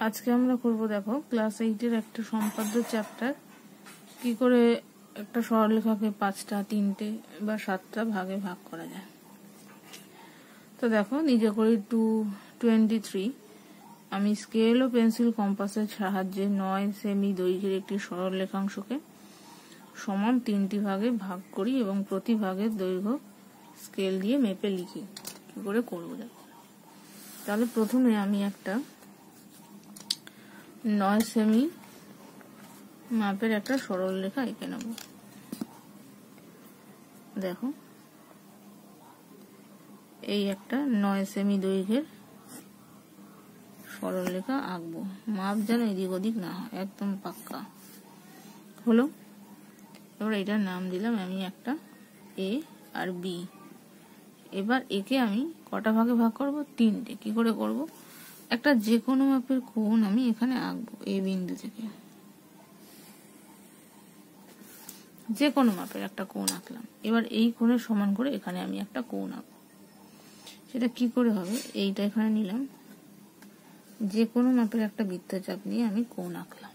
আজকে আমরা করব দেখো ক্লাস 8 এর একটা সম্পাদ্য চ্যাপ্টার কি করে একটা সরলরেখাকে 5টা 3টে বা 7টা ভাগে ভাগ করা যায়। তো দেখো নিজে করি 223 আমি স্কেল ও পেন্সিল কম্পাসের সাহায্যে 9 সেমি দৈর্ঘ্যের একটি সরলরেখাংশকে সমান 3টি ভাগে ভাগ করি এবং প্রতি ভাগের দৈর্ঘ্য স্কেল দিয়ে মেপে লিখি। কি করে করব দেখো। তাহলে প্রথমে আমি একটা 9 সেমি মাপের একটা সরলরেখা এঁকে নেব। দেখো এই একটা 9 সেমি দৈর্ঘ্যের সরলরেখা আঁকবো। মাপ যেন এদিক ওদিক না হয়, একদম পাক্কা হলো। এবার এটার নাম দিলাম আমি একটা এ আর বি। এবার একে আমি কটা ভাগে ভাগ করব? 3টে। কি করে করব? একটা যে কোনো মাপের কোণ আমি এখানে আঁকবো। এই বিন্দু থেকে যে কোনো মাপের একটা কোণ আঁকলাম। এবার এই কোণের সমান করে এখানে আমি একটা কোণ আঁকবো। সেটা কি করে হবে? এইটা এখানে নিলাম, যে কোনো মাপের একটা বৃত্তচাপ নিয়ে আমি কোণ আঁকলাম।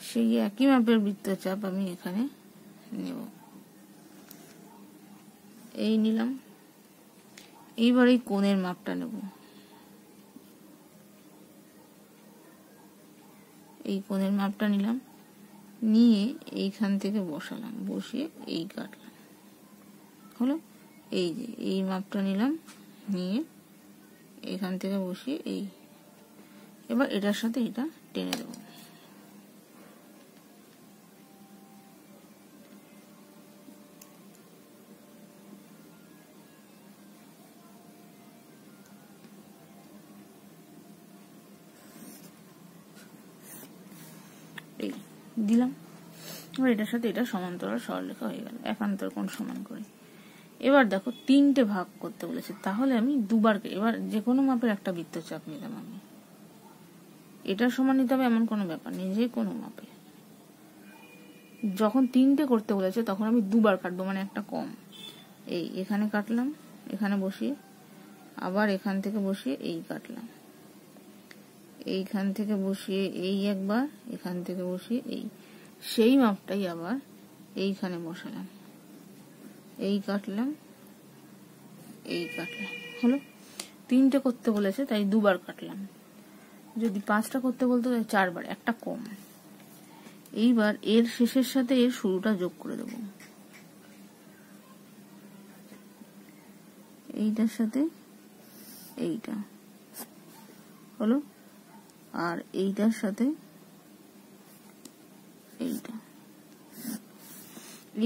সেই একই মাপের বৃত্তচাপ আমি এখানে নেব। এই নিলাম। এইবার এই কোণের মাপটা নেব। এই কোণের মাপটা নিলাম, নিয়ে এইখান থেকে বসালাম, বসিয়ে এই কাটলাম। হলো। এই যে এই মাপটা নিলাম, নিয়ে এখান থেকে বসিয়ে এই। এবার এটার সাথে এটা টেনে দেব। এই দিলাম। এবার এটার সাথে এটা সমান্তরাল সরলরেখা হয়ে গেল। একান্তর কোণ সমান করে। এবার দেখো 3টে ভাগ করতে বলেছে, তাহলে আমি দুবার, এবার যে কোনো মাপের একটা বৃত্তচাপ নিলাম আমি। এটার সমান নিতে হবে এমন কোনো ব্যাপার নেই, যে কোনো মাপে। যখন 3টে করতে বলেছে তখন আমি দুবার কাটবো, মানে একটা কম। এই এখানে কাটলাম, এখানে বসিয়ে, আবার এখান থেকে বসিয়ে এই কাটলাম, এইখান থেকে বসিয়ে এই একবার, এখান থেকে বসিয়ে এই। সেই মাপটাই আবার এইখানে বসালাম, এই কাটলাম, এই কাটলাম। হলো। 3টে করতে বলেছে তাই দুবার কাটলাম। যদি 5টা করতে বলতো তাই 4বার, একটা কম। এইবার এর শেষের সাথে এর শুরুটা যোগ করে দেব। এইটার সাথে এইটা হলো, আর এইটার সাথে এইটা।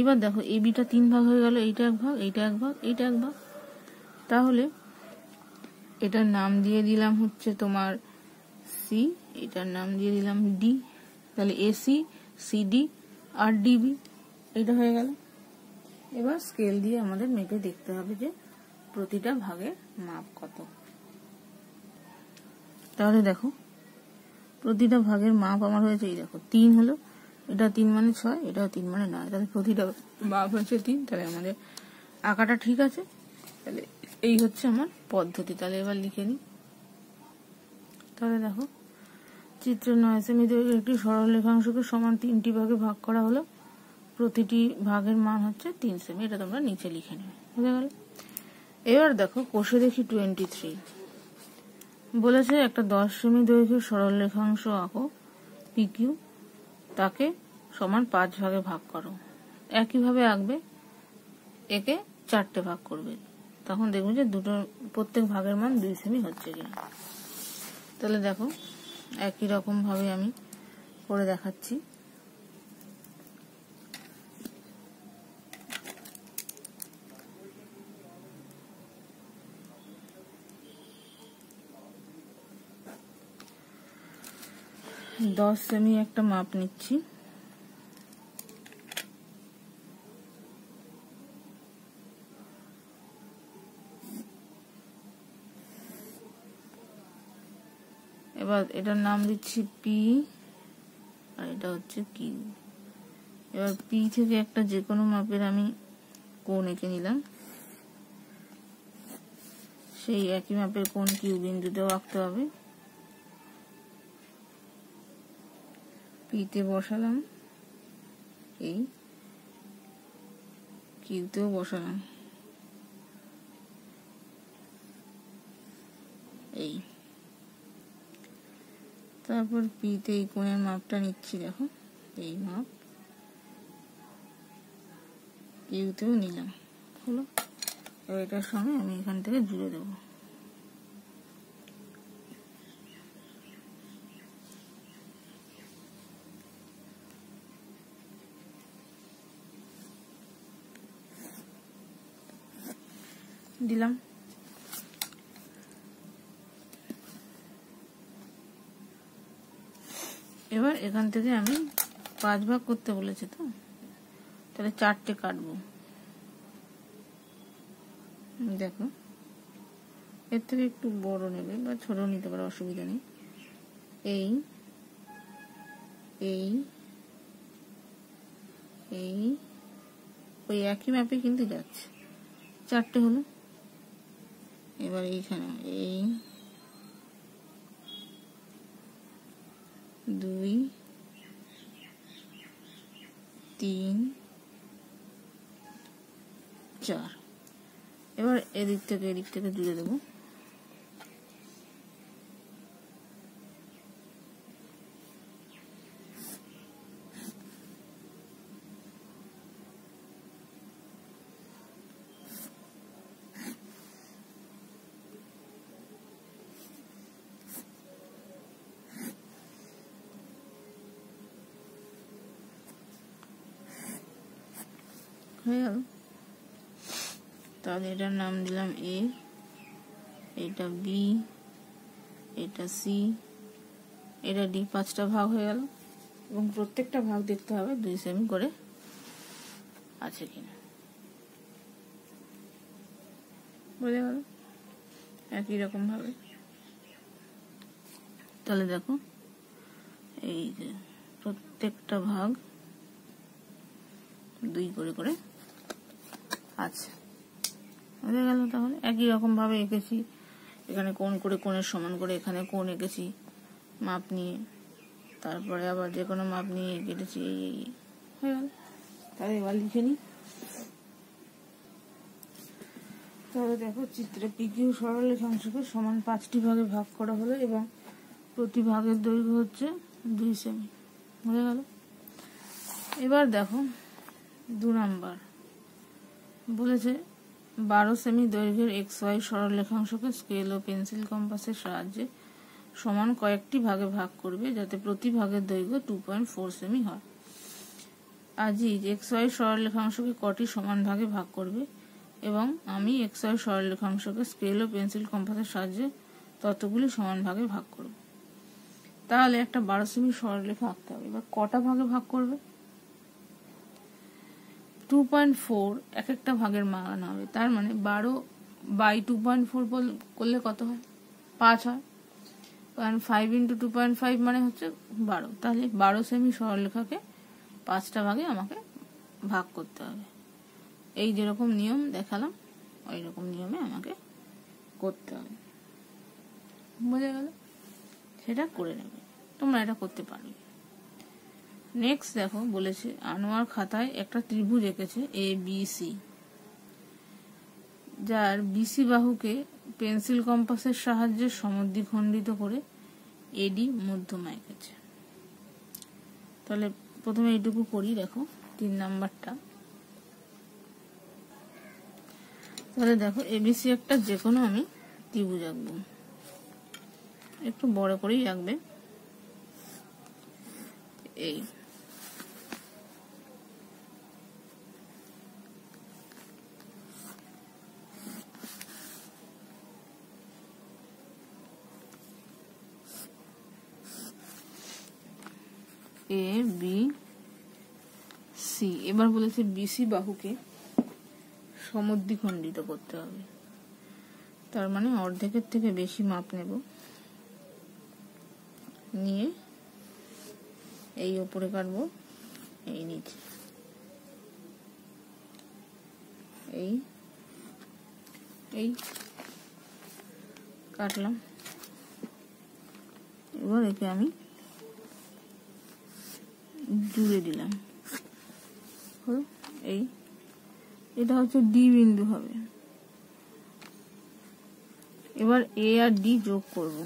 এবার দেখো এই বিটা 3 ভাগ হয়ে গেল, এইটা এক ভাগ, এইটা এক ভাগ, এইটা এক ভাগ। তাহলে এটার নাম দিয়ে দিলাম হচ্ছে তোমার সি, এটার নাম দিয়ে দিলাম ডি। তাহলে এসি, সিডি আর ডিবি, এটা হয়ে গেল। এবার স্কেল দিয়ে আমাদের মেপে দেখতে হবে যে প্রতিটা ভাগের মাপ কত। তাহলে দেখো প্রতিটা ভাগের মাপ আমার হয়েছে, এই দেখো 3 হলো, এটা 3 মানে 6, এটাও 3 মানে 9। তাহলে প্রতিটা মাপ হচ্ছে 3। তাহলে আমাদের আঁকাটা ঠিক আছে। তাহলে এই হচ্ছে আমার পদ্ধতি। তাহলে এবার লিখে নিই। তাহলে দেখো চিত্র 9 সেমি দৈর্ঘ্যের একটি সরলরেখাংশকে সমান 3টি ভাগে ভাগ করা হলো। প্রতিটি ভাগের মান হচ্ছে 3 সেমি। এটা তোমরা নিচে লিখে নেবে। বুঝে গেল? এবার দেখো কোষে দেখি 23 বলেছে একটা 10 সেমি দৈর্ঘ্যের সরলরেখাংশ আঁকো পিকিউ, তাকে সমান 5 ভাগে ভাগ করো। একইভাবে আঁকবে, একে 4টে ভাগ করবে, তখন দেখবে যে প্রত্যেক ভাগের মান 2 সেমি হচ্ছে কিনা। তাহলে দেখো একই রকম ভাবে আমি করে দেখাচ্ছি। দশ সেমি একটা মাপ নিচ্ছি। এবার এটার নাম দিচ্ছি পি, আর এটা হচ্ছে কিউ। এবার পি থেকে একটা যে কোনো মাপের আমি কোণ এঁকে নিলাম। সেই একই মাপের কোণ কিউ বিন্দুতেও আঁকতে হবে। পিতে বসালাম, এই কিউতেও বসালাম, এই তারপর পিতে এই কোণের মাপটা নিচ্ছি, দেখো এই মাপ, কিউতেও নিলাম, হলো। এবার এটার সঙ্গে আমি এখান থেকে জুড়ে দেবো। দিলাম। এবার এখান থেকে আমি 5 ভাগ করতে বলেছে, তো তাহলে 4টে কাটবো। দেখো এর থেকে একটু বড় নেবে বা ছোট নিতে পারো, অসুবিধা নেই। এই এই এই ওই একই মাপে কিন্তু যাচ্ছে, 4টে হলো। এবার এইখানে এই 2 3 4। এবার এদিক থেকে জুড়ে দেবো। হয়ে গেল। তাহলে এটার নাম দিলাম এ, এটা বি, এটা সি, এটা ডি। 5টা ভাগ হয়ে গেল এবং প্রত্যেকটা ভাগ দেখতে হবে 2 সেমি করে আছে কিনা। বোঝা গেল? একই রকম ভাবে তাহলে দেখো এই যে প্রত্যেকটা ভাগ 2 করে করে আছে। বোঝা গেল? তাহলে একই রকম ভাবে এঁকেছি, এখানে কোণ করে কোণের সমান করে এখানে কোণ এঁকেছি মাপ নিয়ে, তারপরে আবার যে কোনো মাপ নিয়ে কেটেছি, এই হয়ে গেল। তাহলে এবার লিখে নিই। তাহলে দেখো চিত্রে পিকিউ সরলরেখাংশকে সমান 5টি ভাগে ভাগ করা হলো এবং প্রতি ভাগের দৈর্ঘ্য হচ্ছে 2 সেমি। বোঝা গেল? এবার দেখো 2 নাম্বার বলেছে 12 সেমি দৈর্ঘ্যের XY সরলরেখাংশকে স্কেল ও পেন্সিল কম্পাসের সাহায্যে সমান কয়েকটি ভাগে ভাগ করবে যাতে প্রতি ভাগের দৈর্ঘ্য 2.4 সেমি হয়। আজিজ XY সরলরেখাংশকে কটি সমান ভাগে ভাগ করবে এবং আমি XY সরলরেখাংশকে স্কেল ও পেন্সিল কম্পাসের সাহায্যে ততগুলি সমান ভাগে ভাগ করব। তাহলে একটা 12 সেমি সরলরেখা আঁকতে হবে। এবার কটা ভাগে ভাগ করবে? 2.4 এক একটা ভাগের মান হবে, তার মানে 12/2.4 করলে কত হয়? 5 হয়, কারণ 5 × 2.5 মানে হচ্ছে 12। তাহলে 12 সেমি সরলরেখাকে 5টা ভাগে আমাকে ভাগ করতে হবে। এই যেরকম নিয়ম দেখালাম ওই রকম নিয়মে আমাকে করতে হবে। বোঝা গেল? সেটা করে নেবে, তোমরা এটা করতে পারবে। নেক্সট দেখো বলেছে আনোয়ার খাতায় একটা ত্রিভুজ এঁকেছে ABC, যার BC বাহুকে পেন্সিল কম্পাসের সাহায্যে সমদ্বিখণ্ডিত করে AD মধ্যমা এঁকেছে। তাহলে প্রথমে এইটুকু করি, দেখো 3 নাম্বারটা। তাহলে দেখো ABC একটা যে কোনো আমি ত্রিভুজ আঁকবো, একটু বড় করেই আঁকবে। এই ABC। এবার বলেছে BC বাহুকে সমদ্বিখণ্ডিত করতে হবে, তার মানে অর্ধেকের থেকে বেশি মাপ নেব, নিয়ে এই উপরে কাটবো, এই নিচে, এই এই কাটলাম। এবার একে আমি জুড়ে দিলাম। এই এটা হচ্ছে ডি বিন্দু হবে। এবার এ আর ডি যোগ করব।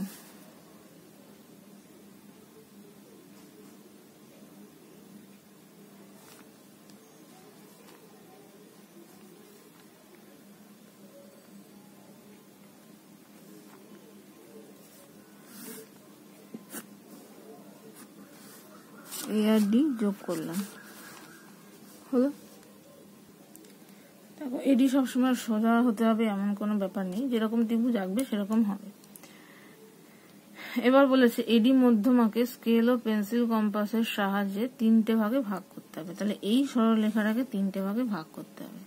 এ আর ডি যোগ করলাম, হলো। দেখো এডি সবসময় সোজা হতে হবে এমন কোনো ব্যাপার নেই, যেরকম ত্রিভুজ আঁকবে সেরকম হবে। এবার বলেছে এডি মধ্যমাকে স্কেল ও পেন্সিল কম্পাসের সাহায্যে 3টে ভাগে ভাগ করতে হবে। তাহলে এই সরলরেখাটাকে 3টে ভাগে ভাগ করতে হবে,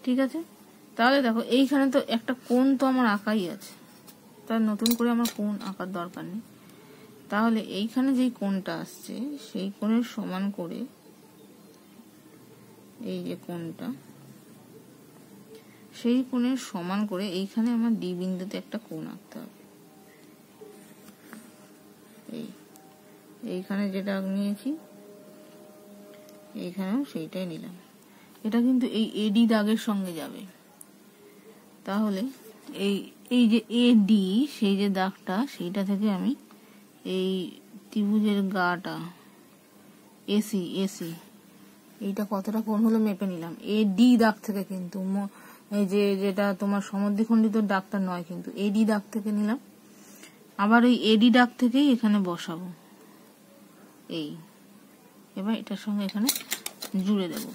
ঠিক আছে। তাহলে দেখো এইখানে তো একটা কোণ তো আমার আঁকাই আছে, তার নতুন করে আমার কোণ আঁকার দরকার নেই। তাহলে এইখানে যেই কোণটা আসছে সেই কোণের সমান করে এই যে কোণটা, সেই কোণের সমান করে এইখানে আমার ডি বিন্দুতে একটা কোণ আঁকতে হবে। এইখানে যেটা নিয়েছি এইখানেও সেইটাই নিলাম। এটা কিন্তু এই এডি দাগের সঙ্গে যাবে। তাহলে এই যে এডি সেই যে দাগটা, সেইটা থেকে আমি এই ত্রিভুজের গাটা এসি এইটা কতটা কোণ হলো মেপে নিলাম। এডি দাগ থেকে, কিন্তু এই যে যেটা তোমার সমদ্বিখণ্ডিত দাগটা নয়, কিন্তু এডি দাগ থেকে নিলাম। আবার ওই এডি দাগ থেকেই এখানে বসাবো। এবার এটার সঙ্গে এখানে জুড়ে দেব।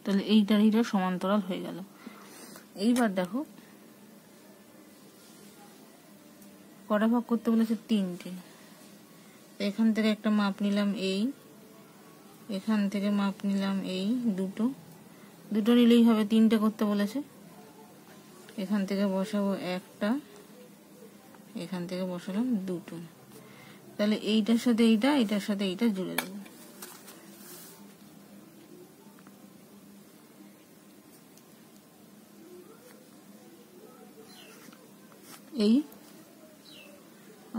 তাহলে এইটা সমান্তরাল হয়ে গেল। এইবার দেখো কটা ভাগ করতে বলেছে? 3টে। এখান থেকে একটা মাপ নিলাম, এখান থেকে মাপ নিলাম এই দুটো নিলেই হবে। 3টে করতে বলেছে। এখান থেকে বসাবো একটা, এখান থেকে বসালাম দুটো। তাহলে এইটার সাথে এইটার সাথে এইটা জুড়ে দেবো।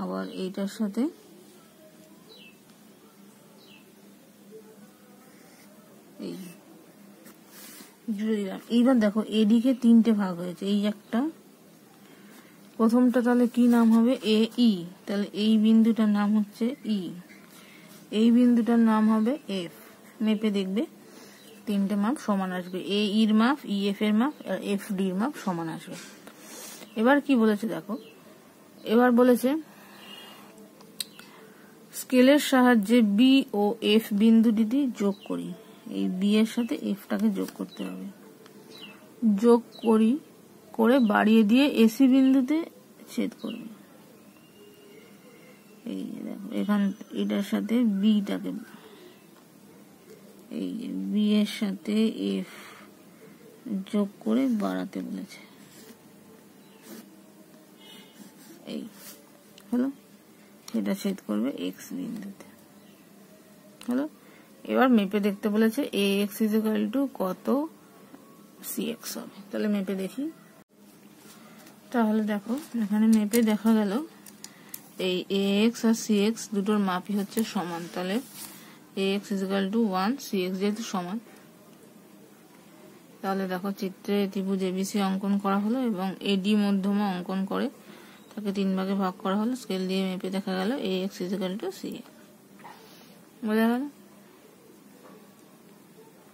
আবার এইটার সাথে জুড়ে দিলাম। এইবার দেখো এদিকে 3টে ভাগ হয়েছে। এই একটা, প্রথমটা তাহলে কি নাম হবে? এ ই। তাহলে এই বিন্দুটার নাম হচ্ছে ই, এই বিন্দুটার নাম হবে এফ। মেপে দেখবে 3টে মাপ সমান আসবে। এ ইর মাপ, ই এফ এর মাপ আর এফ ডির মাপ সমান আসবে। এবার কি বলেছে দেখো, এবার বলেছে স্কেলের সাহায্যে বি ও এফ বিন্দু দুটি যোগ করি। এই বি এর সাথে এফটাকে যোগ করতে হবে। যোগ করে বাড়িয়ে দিয়ে এসি বিন্দুতে ছেদ করবে। এই দেখো এখান এটার সাথে বিটাকে, এই বি এর সাথে এফ যোগ করে বাড়াতে বলেছে। এই হলো, সেটা ছেদ করবে এক্স বিন্দুতে, হলো। এবার মেপে দেখতে বলেছে এ এক্স ইজ ইকুয়াল টু কত সি এক্স হবে। তাহলে মেপে দেখি। তাহলে দেখো এখানে মেপে দেখা গেল এই এ এক্স আর সি এক্স দুটোর মাপই হচ্ছে সমান। তাহলে A X is equal to 1, C X যেহেতু সমান, তাহলে দেখো চিত্রে ত্রিভুজ এবিসি অঙ্কন করা হলো এবং এডি মধ্যমা অঙ্কন করে তাকে 3 ভাগে ভাগ করা হলো। স্কেল দিয়ে মেপে দেখা গেল A X is equal to C X. বোঝা গেল?